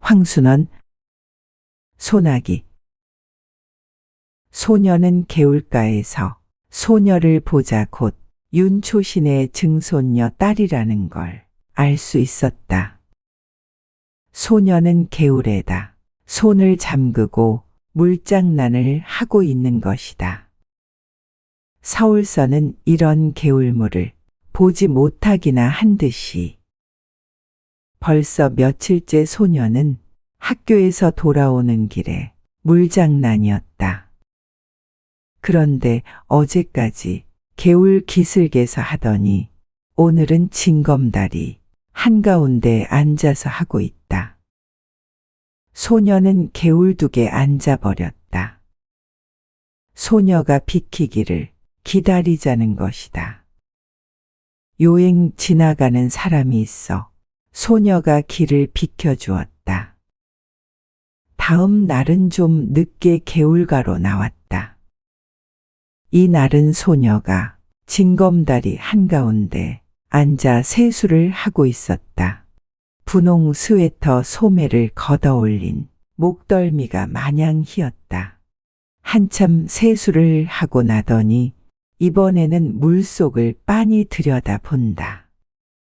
황순원. 소나기. 소녀는 개울가에서 소녀를 보자 곧 윤초신의 증손녀 딸이라는 걸 알 수 있었다. 소녀는 개울에다 손을 잠그고 물장난을 하고 있는 것이다. 서울서는 이런 개울물을 보지 못하기나 한 듯이 벌써 며칠째 소녀는 학교에서 돌아오는 길에 물장난이었다. 그런데 어제까지 개울 기슭에서 하더니 오늘은 징검다리 한가운데 앉아서 하고 있다. 소녀는 개울둑에 앉아버렸다. 소녀가 비키기를 기다리자는 것이다. 요행 지나가는 사람이 있어 소녀가 길을 비켜주었다. 다음 날은 좀 늦게 개울가로 나왔다. 이 날은 소녀가 징검다리 한가운데 앉아 세수를 하고 있었다. 분홍 스웨터 소매를 걷어올린 목덜미가 마냥 휘었다. 한참 세수를 하고 나더니 이번에는 물속을 빤히 들여다본다.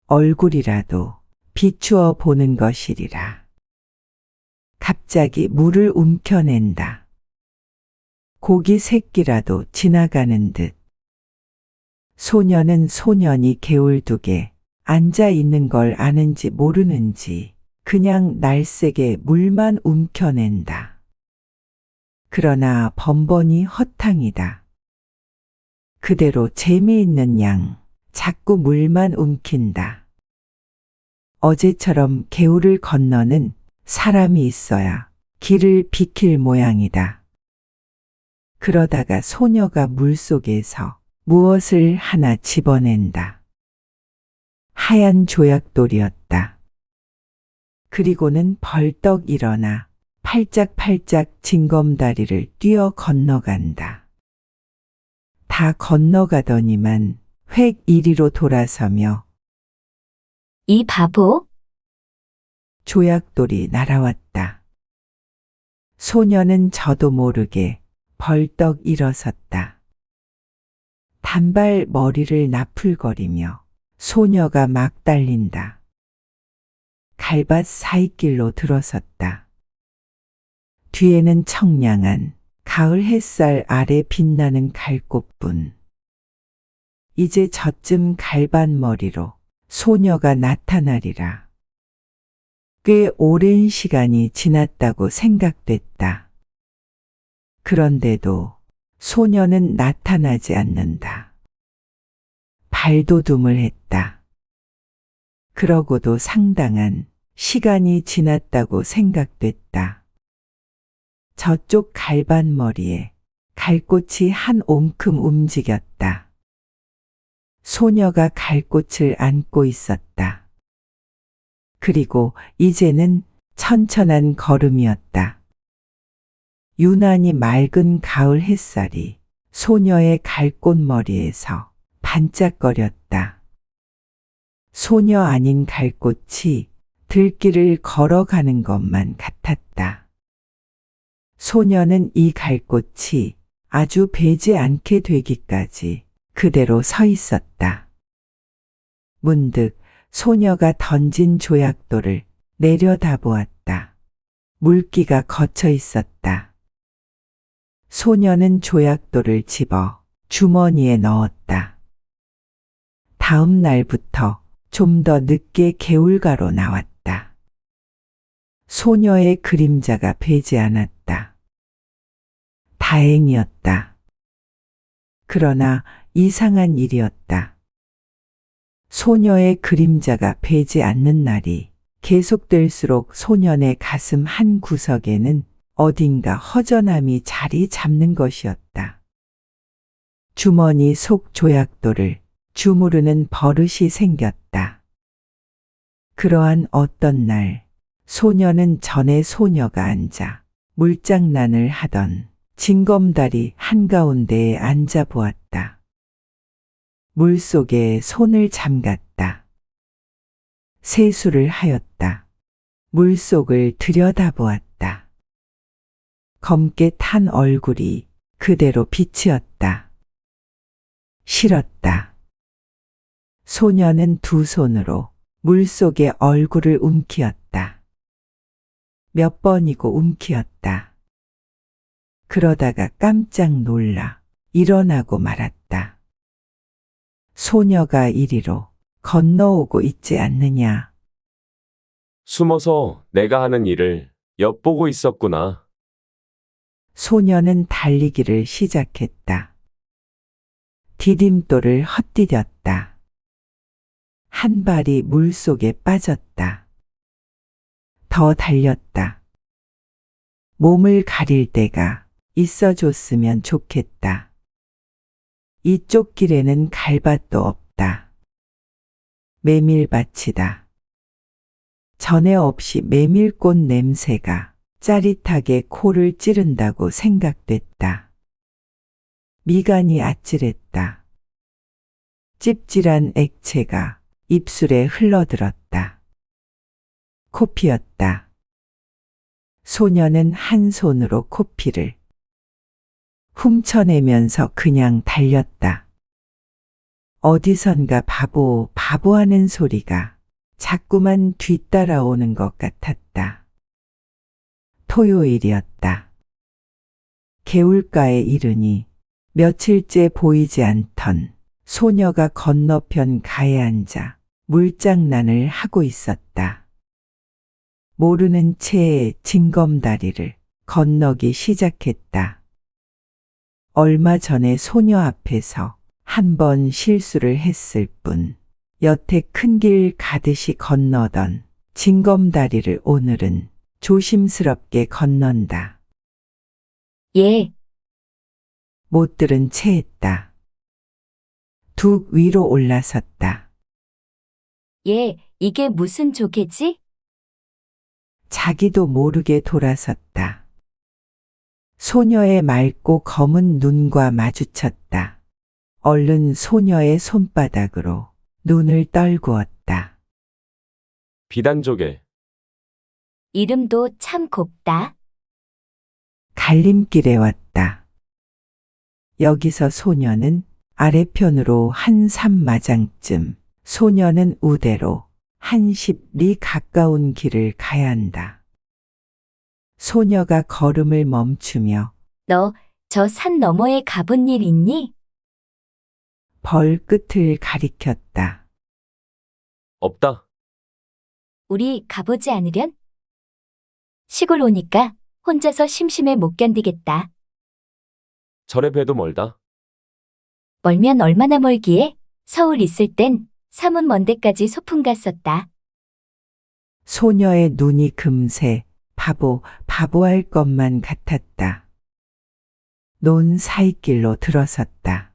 얼굴이라도 비추어 보는 것이리라. 갑자기 물을 움켜낸다. 고기 새끼라도 지나가는 듯. 소녀는 소년이 개울둑에 앉아 있는 걸 아는지 모르는지 그냥 날쌔게 물만 움켜낸다. 그러나 번번이 허탕이다. 그대로 재미있는 양 자꾸 물만 움킨다. 어제처럼 개울을 건너는 사람이 있어야 길을 비킬 모양이다. 그러다가 소녀가 물속에서 무엇을 하나 집어낸다. 하얀 조약돌이었다. 그리고는 벌떡 일어나 팔짝팔짝 징검다리를 뛰어 건너간다. 다 건너가더니만 획 이리로 돌아서며 이 바보? 조약돌이 날아왔다. 소녀는 저도 모르게 벌떡 일어섰다. 단발 머리를 나풀거리며 소녀가 막 달린다. 갈밭 사이길로 들어섰다. 뒤에는 청량한 가을 햇살 아래 빛나는 갈꽃뿐. 이제 저쯤 갈밭머리로 소녀가 나타나리라. 꽤 오랜 시간이 지났다고 생각됐다. 그런데도 소녀는 나타나지 않는다. 발돋움을 했다. 그러고도 상당한 시간이 지났다고 생각됐다. 저쪽 갈밭머리에 갈꽃이 한 옴큼 움직였다. 소녀가 갈꽃을 안고 있었다. 그리고 이제는 천천한 걸음이었다. 유난히 맑은 가을 햇살이 소녀의 갈꽃머리에서 반짝거렸다. 소녀 아닌 갈꽃이 들길을 걸어가는 것만 같았다. 소녀는 이 갈꽃이 아주 배지 않게 되기까지 그대로 서 있었다. 문득 소녀가 던진 조약돌을 내려다보았다. 물기가 거쳐 있었다. 소녀는 조약돌을 집어 주머니에 넣었다. 다음 날부터 좀 더 늦게 개울가로 나왔다. 소녀의 그림자가 배지 않았다. 다행이었다. 그러나 이상한 일이었다. 소녀의 그림자가 배지 않는 날이 계속될수록 소년의 가슴 한 구석에는 어딘가 허전함이 자리 잡는 것이었다. 주머니 속 조약돌을 주무르는 버릇이 생겼다. 그러한 어떤 날 소녀는 전에 소녀가 앉아 물장난을 하던 징검다리 한가운데에 앉아 보았다. 물속에 손을 잠갔다. 세수를 하였다. 물속을 들여다보았다. 검게 탄 얼굴이 그대로 빛이었다. 싫었다. 소녀는 두 손으로 물속에 얼굴을 움키었다. 몇 번이고 움키었다. 그러다가 깜짝 놀라 일어나고 말았다. 소녀가 이리로 건너오고 있지 않느냐. 숨어서 내가 하는 일을 엿보고 있었구나. 소녀는 달리기를 시작했다. 디딤돌을 헛디뎠다. 한 발이 물속에 빠졌다. 더 달렸다. 몸을 가릴 데가 있어줬으면 좋겠다. 이쪽 길에는 갈밭도 없다. 메밀밭이다. 전에 없이 메밀꽃 냄새가 짜릿하게 코를 찌른다고 생각됐다. 미간이 아찔했다. 찝찝한 액체가 입술에 흘러들었다. 코피였다. 소녀는 한 손으로 코피를 훔쳐내면서 그냥 달렸다. 어디선가 바보 하는 소리가 자꾸만 뒤따라오는 것 같았다. 토요일이었다. 개울가에 이르니 며칠째 보이지 않던 소녀가 건너편 가에 앉아 물장난을 하고 있었다. 모르는 채에 징검다리를 건너기 시작했다. 얼마 전에 소녀 앞에서 한 번 실수를 했을 뿐 여태 큰 길 가듯이 건너던 징검다리를 오늘은 조심스럽게 건넌다. 예, 못 들은 채 했다. 둑 위로 올라섰다. 예, 이게 무슨 조개지? 자기도 모르게 돌아섰다. 소녀의 맑고 검은 눈과 마주쳤다. 얼른 소녀의 손바닥으로 눈을 떨구었다. 비단조개. 이름도 참 곱다. 갈림길에 왔다. 여기서 소녀는 아래편으로 한 3마장쯤, 소녀는 우대로 한 10리 가까운 길을 가야 한다. 소녀가 걸음을 멈추며 너 저 산 너머에 가본 일 있니? 벌끝을 가리켰다. 없다. 우리 가보지 않으련? 시골 오니까 혼자서 심심해 못 견디겠다. 절에 배도 멀다. 멀면 얼마나 멀기에? 서울 있을 땐 사문 먼 데까지 소풍 갔었다. 소녀의 눈이 금세 바보할 것만 같았다. 논 사이길로 들어섰다.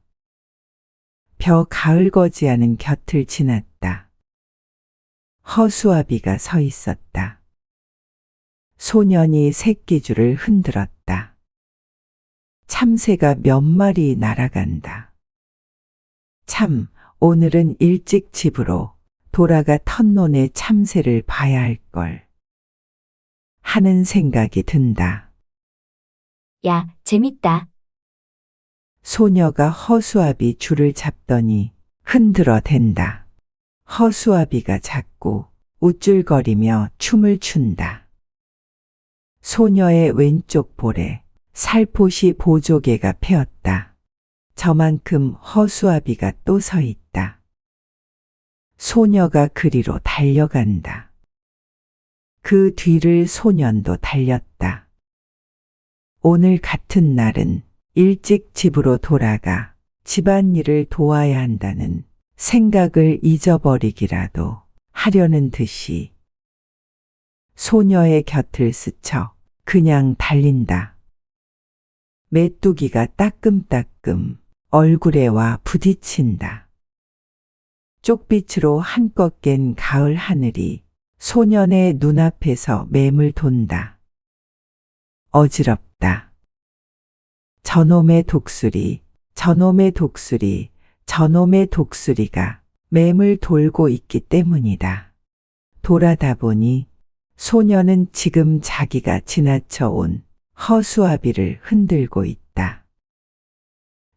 벼 가을거지하는 곁을 지났다. 허수아비가 서 있었다. 소년이 새끼줄을 흔들었다. 참새가 몇 마리 날아간다. 참, 오늘은 일찍 집으로 돌아가 텃논에 참새를 봐야 할 걸. 하는 생각이 든다. 야, 재밌다. 소녀가 허수아비 줄을 잡더니 흔들어 댄다. 허수아비가 자꾸 우쭐거리며 춤을 춘다. 소녀의 왼쪽 볼에 살포시 보조개가 패었다. 저만큼 허수아비가 또 서 있다. 소녀가 그리로 달려간다. 그 뒤를 소년도 달렸다. 오늘 같은 날은 일찍 집으로 돌아가 집안일을 도와야 한다는 생각을 잊어버리기라도 하려는 듯이 소녀의 곁을 스쳐 그냥 달린다. 메뚜기가 따끔따끔 얼굴에 와 부딪힌다. 쪽빛으로 한껏 깬 가을 하늘이 소년의 눈앞에서 맴을 돈다. 어지럽다. 저놈의 독수리, 저놈의 독수리, 저놈의 독수리가 맴을 돌고 있기 때문이다. 돌아다 보니 소녀는 지금 자기가 지나쳐온 허수아비를 흔들고 있다.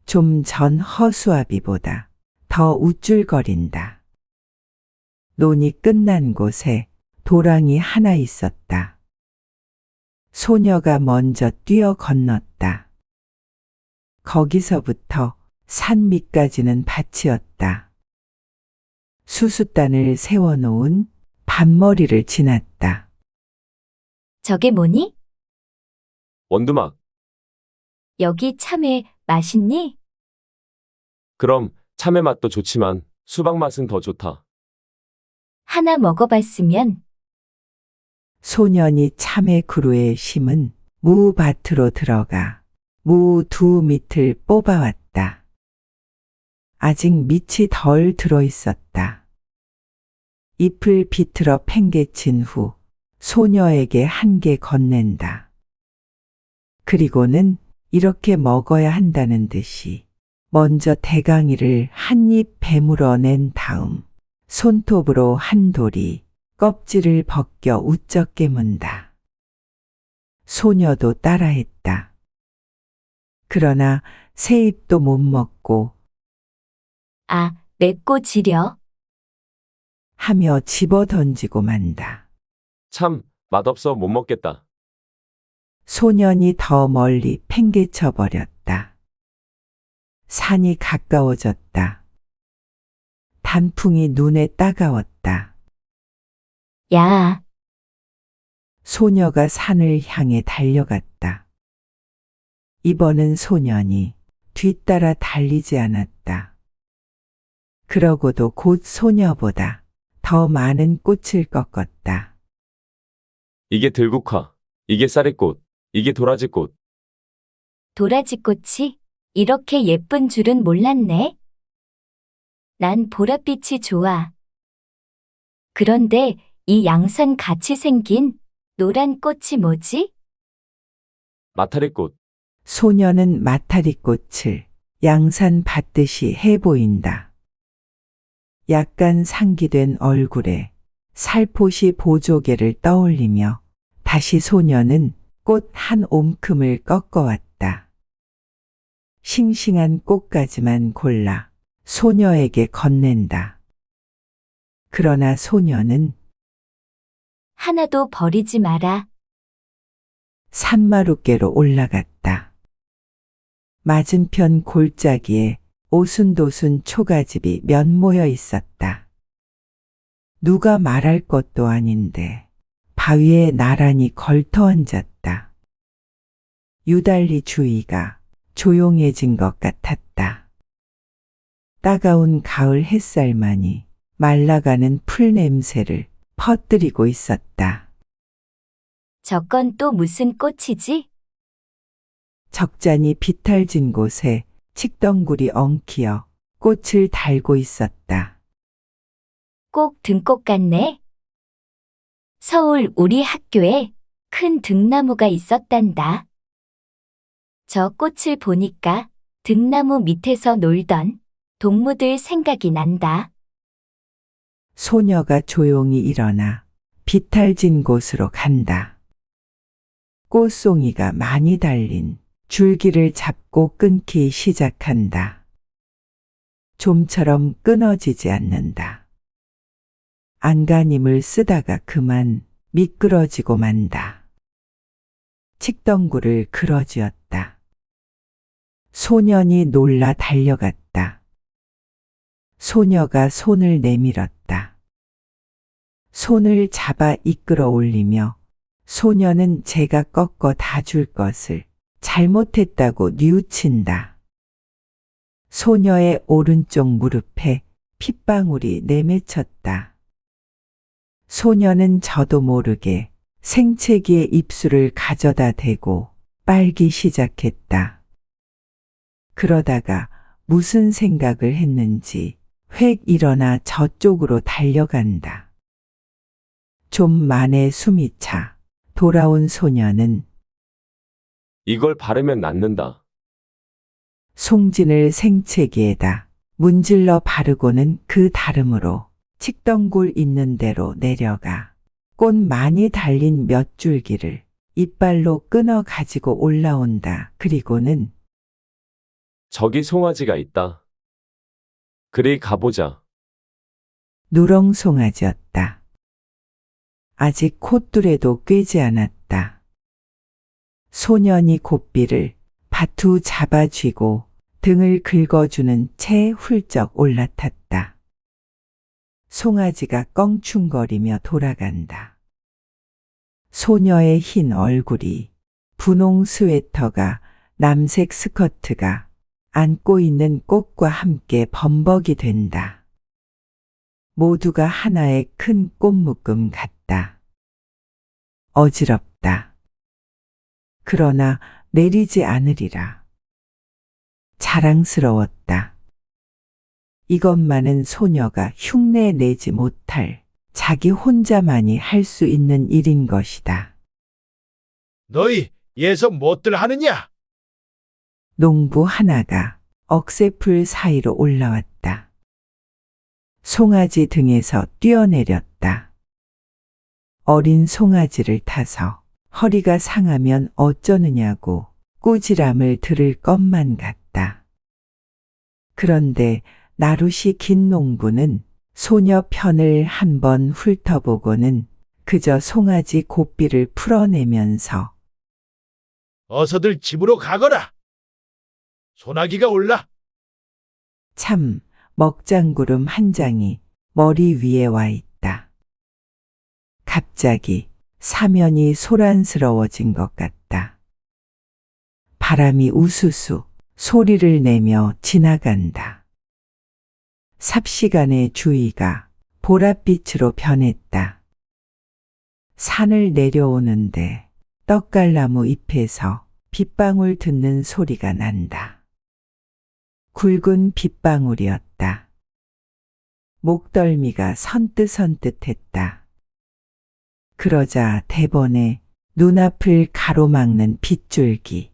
좀 전 허수아비보다 더 우쭐거린다. 논이 끝난 곳에 도랑이 하나 있었다. 소녀가 먼저 뛰어 건넜다. 거기서부터 산 밑까지는 밭이었다. 수숫단을 세워놓은 밭머리를 지났다. 저게 뭐니? 원두막. 여기 참외 맛있니? 그럼 참외 맛도 좋지만 수박 맛은 더 좋다. 하나 먹어봤으면 소년이 참외 그루에 심은 무밭으로 들어가 무 두 밑을 뽑아왔다. 아직 밑이 덜 들어있었다. 잎을 비틀어 팽개친 후 소녀에게 한 개 건넨다. 그리고는 이렇게 먹어야 한다는 듯이 먼저 대강이를 한 입 베물어 낸 다음 손톱으로 한 돌이 껍질을 벗겨 우쩍 깨문다. 소녀도 따라했다. 그러나 새 입도 못 먹고 아, 맵고 지려. 하며 집어 던지고 만다. 참, 맛없어 못 먹겠다. 소년이 더 멀리 팽개쳐 버렸다. 산이 가까워졌다. 단풍이 눈에 따가웠다. 야, 소녀가 산을 향해 달려갔다. 이번은 소년이 뒤따라 달리지 않았다. 그러고도 곧 소녀보다 더 많은 꽃을 꺾었다. 이게 들국화, 이게 쌀이꽃, 이게 도라지꽃. 도라지꽃이 이렇게 예쁜 줄은 몰랐네. 난 보랏빛이 좋아. 그런데 이 양산 같이 생긴 노란 꽃이 뭐지? 마타리꽃. 소녀는 마타리꽃을 양산 받듯이 해 보인다. 약간 상기된 얼굴에 살포시 보조개를 떠올리며 다시 소녀는 꽃 한 옴큼을 꺾어왔다. 싱싱한 꽃까지만 골라 소녀에게 건넨다. 그러나 소녀는 하나도 버리지 마라. 산마룻개로 올라갔다. 맞은편 골짜기에 오순도순 초가집이 몇 모여 있었다. 누가 말할 것도 아닌데 바위에 나란히 걸터 앉았다. 유달리 주위가 조용해진 것 같았다. 따가운 가을 햇살만이 말라가는 풀 냄새를 퍼뜨리고 있었다. 저건 또 무슨 꽃이지? 적잖이 비탈진 곳에 칡덩굴이 엉키어 꽃을 달고 있었다. 꼭 등꽃 같네. 서울 우리 학교에 큰 등나무가 있었단다. 저 꽃을 보니까 등나무 밑에서 놀던 동무들 생각이 난다. 소녀가 조용히 일어나 비탈진 곳으로 간다. 꽃송이가 많이 달린 줄기를 잡고 끊기 시작한다. 좀처럼 끊어지지 않는다. 안간힘을 쓰다가 그만 미끄러지고 만다. 칡덩굴을 그러쥐었다. 소년이 놀라 달려갔다. 소녀가 손을 내밀었다. 손을 잡아 이끌어 올리며 소녀는 제가 꺾어 다 줄 것을 잘못했다고 뉘우친다. 소녀의 오른쪽 무릎에 핏방울이 내맺혔다. 소녀는 저도 모르게 생채기에 입술을 가져다 대고 빨기 시작했다. 그러다가 무슨 생각을 했는지 획 일어나 저쪽으로 달려간다. 좀 만에 숨이 차 돌아온 소녀는 이걸 바르면 낫는다. 송진을 생채기에다 문질러 바르고는 그 다름으로 칡덩굴 있는 대로 내려가 꽃 많이 달린 몇 줄기를 이빨로 끊어 가지고 올라온다. 그리고는 저기 송아지가 있다. 그리 가보자. 누렁송아지였다. 아직 콧뚜레도 꿰지 않았다. 소년이 고삐를 바투 잡아쥐고 등을 긁어주는 채 훌쩍 올라탔다. 송아지가 껑충거리며 돌아간다. 소녀의 흰 얼굴이, 분홍 스웨터가, 남색 스커트가 안고 있는 꽃과 함께 범벅이 된다. 모두가 하나의 큰 꽃묶음 같다. 어지럽다. 그러나 내리지 않으리라. 자랑스러웠다. 이것만은 소녀가 흉내 내지 못할, 자기 혼자만이 할 수 있는 일인 것이다. 너희 예서 못들 하느냐? 농부 하나가 억새풀 사이로 올라왔다. 송아지 등에서 뛰어내렸다. 어린 송아지를 타서 허리가 상하면 어쩌느냐고 꾸지람을 들을 것만 같다. 그런데 나룻이 긴 농부는 소녀 편을 한번 훑어보고는 그저 송아지 고삐를 풀어내면서 어서들 집으로 가거라. 소나기가 올라. 참 먹장구름 한 장이 머리 위에 와 있다. 갑자기 사면이 소란스러워진 것 같다. 바람이 우수수 소리를 내며 지나간다. 삽시간의 주위가 보랏빛으로 변했다. 산을 내려오는데 떡갈나무 잎에서 빗방울 듣는 소리가 난다. 굵은 빗방울이었다. 목덜미가 선뜻선뜻했다. 그러자 대번에 눈앞을 가로막는 빗줄기.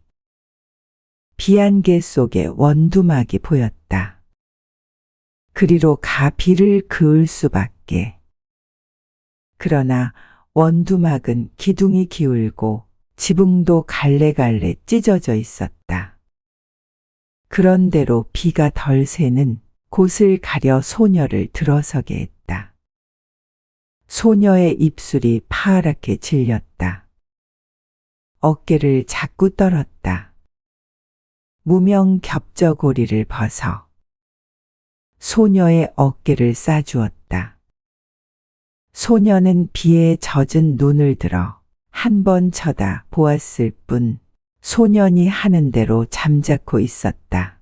비안개 속에 원두막이 보였다. 그리로 가 비를 그을 수밖에. 그러나 원두막은 기둥이 기울고 지붕도 갈래갈래 찢어져 있었다. 그런대로 비가 덜 새는 곳을 가려 소녀를 들어서게 했다. 소녀의 입술이 파랗게 질렸다. 어깨를 자꾸 떨었다. 무명 겹저고리를 벗어 소녀의 어깨를 싸주었다. 소녀는 비에 젖은 눈을 들어 한 번 쳐다 보았을 뿐 소년이 하는 대로 잠자코 있었다.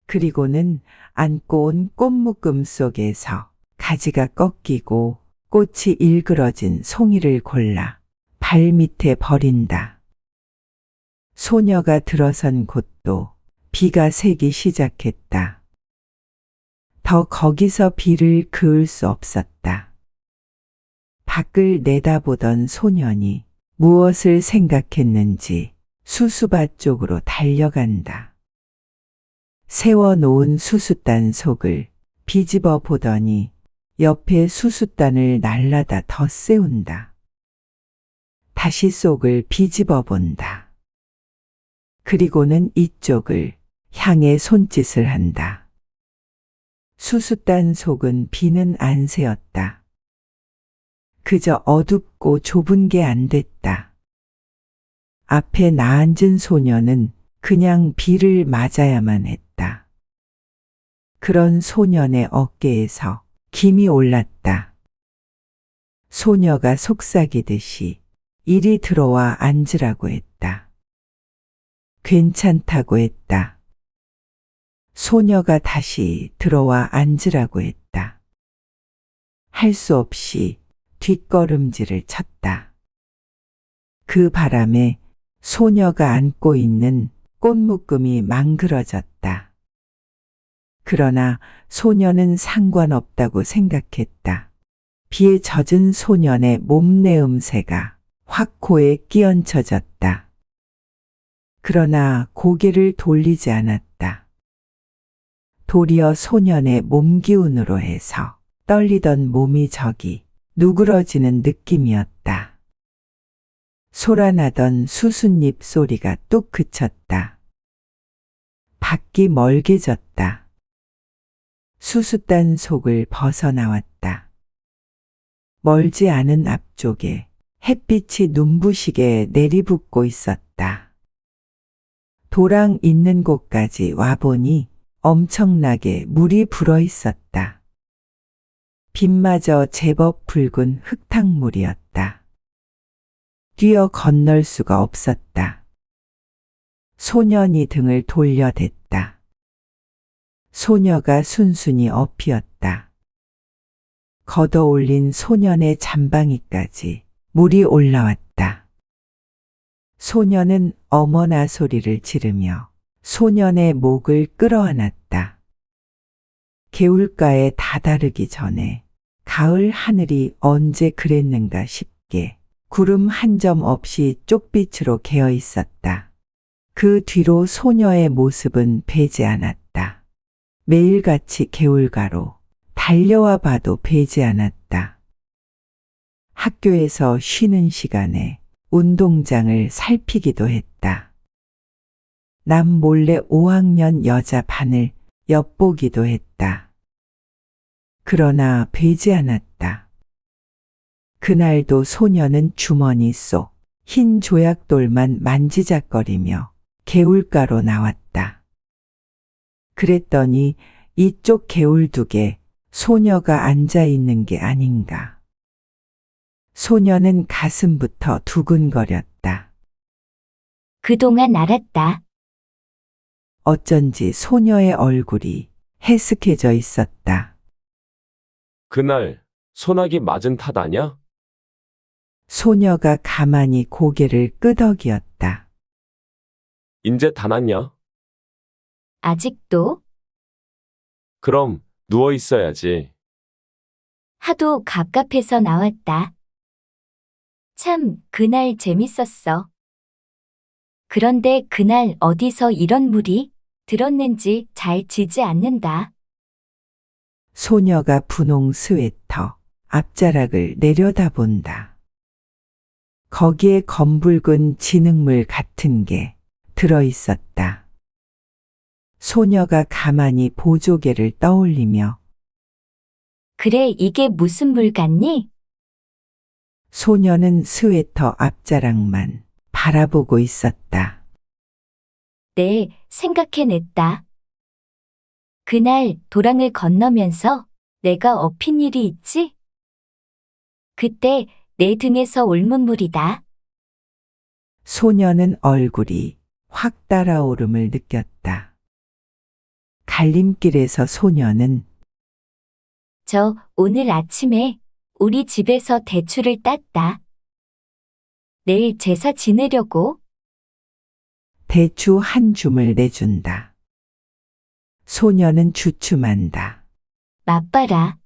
그리고는 안고 온 꽃묶음 속에서 가지가 꺾이고 꽃이 일그러진 송이를 골라 발 밑에 버린다. 소녀가 들어선 곳도 비가 새기 시작했다. 더 거기서 비를 그을 수 없었다. 밖을 내다보던 소년이 무엇을 생각했는지 수수밭 쪽으로 달려간다. 세워놓은 수숫단 속을 비집어 보더니 옆에 수숫단을 날라다 덧세운다. 다시 속을 비집어 본다. 그리고는 이쪽을 향해 손짓을 한다. 수숫단 속은 비는 안 새었다. 그저 어둡고 좁은 게 안 됐다. 앞에 나앉은 소녀는 그냥 비를 맞아야만 했다. 그런 소년의 어깨에서 김이 올랐다. 소녀가 속삭이듯이 이리 들어와 앉으라고 했다. 괜찮다고 했다. 소녀가 다시 들어와 앉으라고 했다. 할 수 없이 뒷걸음질을 쳤다. 그 바람에 소녀가 안고 있는 꽃묶음이 망그러졌다. 그러나 소녀는 상관없다고 생각했다. 비에 젖은 소년의 몸내음새가 확 코에 끼얹혀졌다. 그러나 고개를 돌리지 않았다. 도리어 소년의 몸기운으로 해서 떨리던 몸이 저기 누그러지는 느낌이었다. 솟아나던 수숫잎 소리가 뚝 그쳤다. 밖이 멀게졌다. 수숫단 속을 벗어나왔다. 멀지 않은 앞쪽에 햇빛이 눈부시게 내리붓고 있었다. 도랑 있는 곳까지 와보니 엄청나게 물이 불어 있었다. 빛마저 제법 붉은 흙탕물이었다. 뛰어 건널 수가 없었다. 소년이 등을 돌려댔다. 소녀가 순순히 엎이었다. 걷어올린 소년의 잠방이까지 물이 올라왔다. 소년은 어머나 소리를 지르며 소년의 목을 끌어안았다. 개울가에 다다르기 전에 가을 하늘이 언제 그랬는가 싶게 구름 한 점 없이 쪽빛으로 개어 있었다. 그 뒤로 소녀의 모습은 배지 않았다. 매일같이 개울가로 달려와 봐도 배지 않았다. 학교에서 쉬는 시간에 운동장을 살피기도 했다. 남 몰래 5학년 여자 반을 엿보기도 했다. 그러나 배지 않았다. 그날도 소녀는 주머니 속 흰 조약돌만 만지작거리며 개울가로 나왔다. 그랬더니 이쪽 개울둑에 소녀가 앉아 있는 게 아닌가. 소녀는 가슴부터 두근거렸다. 그동안 알았다. 어쩐지 소녀의 얼굴이 해쓱해져 있었다. 그날 소나기 맞은 탓 아냐? 소녀가 가만히 고개를 끄덕이었다. 인제 다 났냐? 아직도 그럼 누워 있어야지. 하도 갑갑해서 나왔다. 참, 그날 재밌었어. 그런데 그날 어디서 이런 물이 들었는지 잘 지지 않는다. 소녀가 분홍 스웨터 앞자락을 내려다본다. 거기에 검붉은 진흙물 같은 게 들어있었다. 소녀가 가만히 보조개를 떠올리며 그래, 이게 무슨 물 같니? 소녀는 스웨터 앞자락만 바라보고 있었다. 네, 생각해냈다. 그날 도랑을 건너면서 내가 엎인 일이 있지? 그때 내 등에서 옮은 물이다. 소녀는 얼굴이 확 달아오름을 느꼈다. 갈림길에서 소녀는 저 오늘 아침에 우리 집에서 대추를 땄다. 내일 제사 지내려고. 대추 한 줌을 내준다. 소녀는 주춤한다. 맛봐라.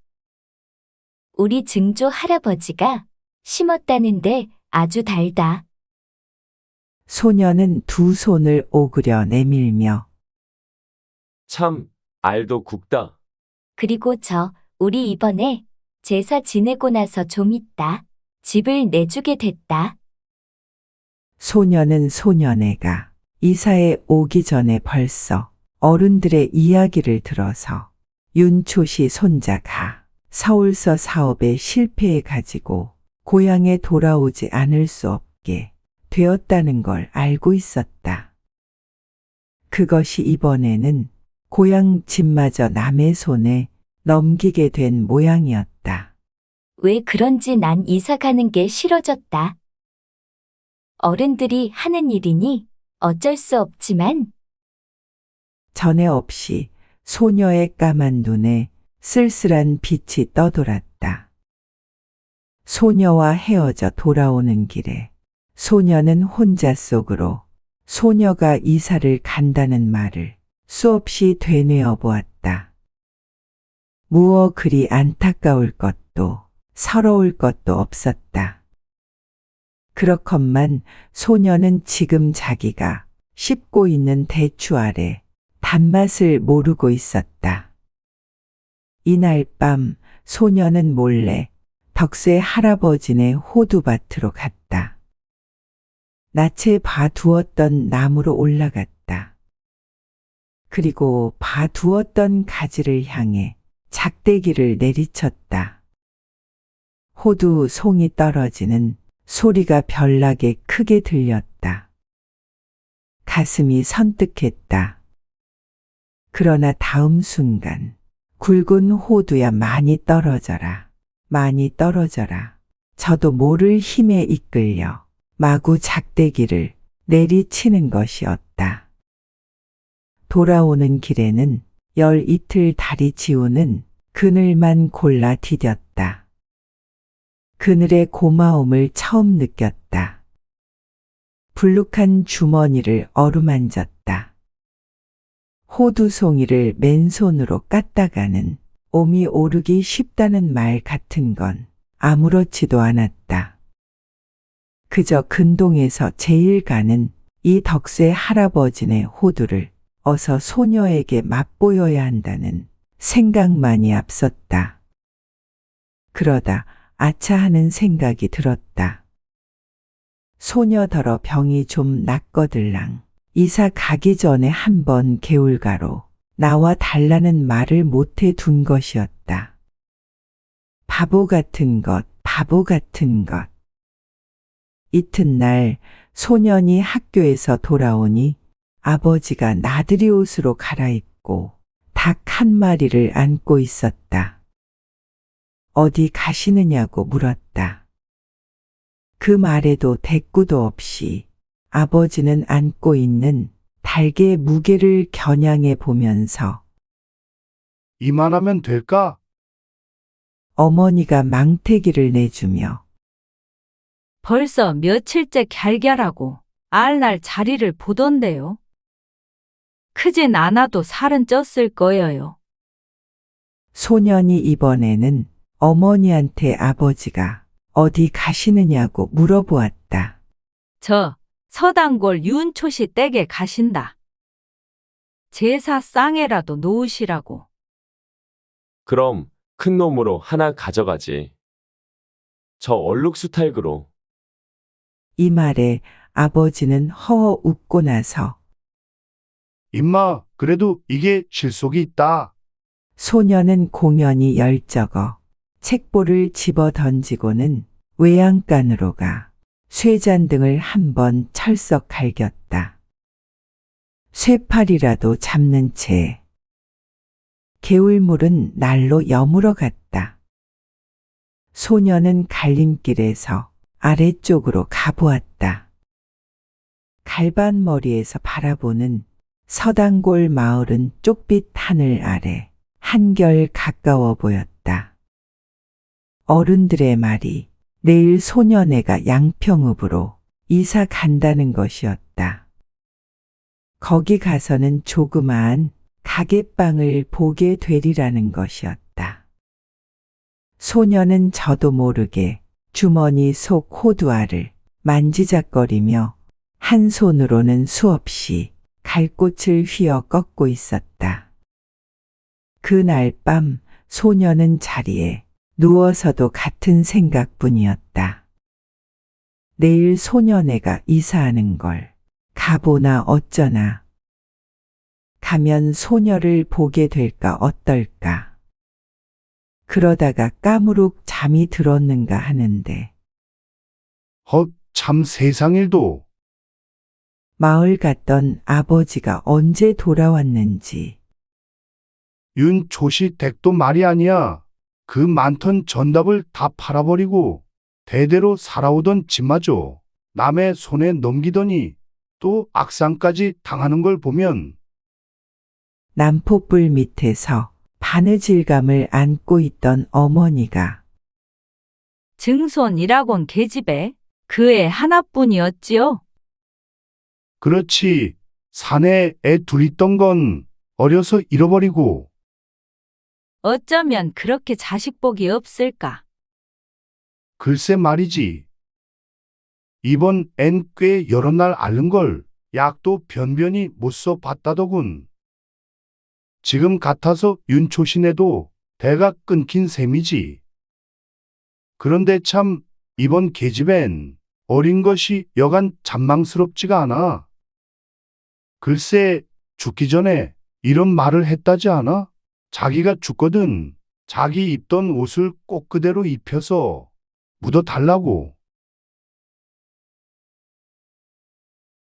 우리 증조 할아버지가 심었다는데 아주 달다. 소녀는 두 손을 오그려 내밀며 참, 알도 굵다. 그리고 우리 이번에 제사 지내고 나서 좀 있다 집을 내주게 됐다. 소녀는 소녀네가 이사에 오기 전에 벌써 어른들의 이야기를 들어서 윤초시 손자가 서울서 사업에 실패해 가지고 고향에 돌아오지 않을 수 없게 되었다는 걸 알고 있었다. 그것이 이번에는 고향 집마저 남의 손에 넘기게 된 모양이었다. 왜 그런지 난 이사 가는 게 싫어졌다. 어른들이 하는 일이니 어쩔 수 없지만 전에 없이 소녀의 까만 눈에 쓸쓸한 빛이 떠돌았다. 소녀와 헤어져 돌아오는 길에 소녀는 혼자 속으로 소녀가 이사를 간다는 말을 수없이 되뇌어 보았다. 무어 그리 안타까울 것도 서러울 것도 없었다. 그렇건만 소녀는 지금 자기가 씹고 있는 대추 아래 단맛을 모르고 있었다. 이날 밤 소녀는 몰래 덕세 할아버지네 호두밭으로 갔다. 낯에 봐두었던 나무로 올라갔다. 그리고 봐두었던 가지를 향해 작대기를 내리쳤다. 호두 송이 떨어지는 소리가 별나게 크게 들렸다. 가슴이 선뜩했다. 그러나 다음 순간 굵은 호두야 많이 떨어져라. 많이 떨어져라. 저도 모를 힘에 이끌려 마구 작대기를 내리치는 것이었다. 돌아오는 길에는 열 이틀 다리 지우는 그늘만 골라 디뎠다. 그늘의 고마움을 처음 느꼈다. 불룩한 주머니를 어루만졌다. 호두송이를 맨손으로 깠다가는 옴이 오르기 쉽다는 말 같은 건 아무렇지도 않았다. 그저 근동에서 제일 가는 이 덕세 할아버지네 호두를 어서 소녀에게 맛보여야 한다는 생각만이 앞섰다. 그러다 아차 하는 생각이 들었다. 소녀더러 병이 좀 낫거들랑 이사 가기 전에 한번 개울가로 나와 달라는 말을 못해 둔 것이었다. 바보 같은 것, 바보 같은 것. 이튿날 소년이 학교에서 돌아오니 아버지가 나들이 옷으로 갈아입고 닭 한 마리를 안고 있었다. 어디 가시느냐고 물었다. 그 말에도 대꾸도 없이 아버지는 안고 있는 닭의 무게를 겨냥해 보면서 이만하면 될까? 어머니가 망태기를 내주며 벌써 며칠째 갸갸라고 알날 자리를 보던데요. 크진 않아도 살은 쪘을 거예요. 소년이 이번에는 어머니한테 아버지가 어디 가시느냐고 물어보았다. 저 서당골 윤초시 댁에 가신다. 제사 쌍에라도 놓으시라고. 그럼 큰 놈으로 하나 가져가지. 저 얼룩수탈그로. 이 말에 아버지는 허허 웃고 나서 임마, 그래도 이게 실속이 있다. 소년은 공연히 열적어 책보를 집어 던지고는 외양간으로 가 쇠잔등을 한번 철썩 갈겼다. 쇠팔이라도 잡는 채 개울물은 날로 여물어 갔다. 소년은 갈림길에서 아래쪽으로 가보았다. 갈반머리에서 바라보는 서당골 마을은 쪽빛 하늘 아래 한결 가까워 보였다. 어른들의 말이 내일 소년애가 양평읍으로 이사 간다는 것이었다. 거기 가서는 조그마한 가게방을 보게 되리라는 것이었다. 소년은 저도 모르게 주머니 속 호두알을 만지작거리며 한 손으로는 수없이 갈꽃을 휘어 꺾고 있었다. 그날 밤 소년은 자리에 누워서도 같은 생각뿐이었다. 내일 소년애가 이사하는 걸 가보나 어쩌나. 가면 소녀를 보게 될까 어떨까. 그러다가 까무룩 잠이 들었는가 하는데 참 세상일도. 마을 갔던 아버지가 언제 돌아왔는지 윤초시 댁도 말이 아니야. 그 많던 전답을 다 팔아버리고 대대로 살아오던 집마저 남의 손에 넘기더니 또 악상까지 당하는 걸 보면 남포불 밑에서 바느질감을 안고 있던 어머니가 증손이라곤 계집애 그 애 하나뿐이었지요. 그렇지. 사내 애 둘 있던 건 어려서 잃어버리고 어쩌면 그렇게 자식복이 없을까. 글쎄 말이지. 이번 엔 꽤 여러 날 앓는 걸 약도 변변히 못 써봤다더군. 지금 같아서 윤초신에도 대가 끊긴 셈이지. 그런데 참 이번 계집엔 어린 것이 여간 잔망스럽지가 않아. 글쎄, 죽기 전에 이런 말을 했다지 않아? 자기가 죽거든 자기 입던 옷을 꼭 그대로 입혀서 묻어달라고.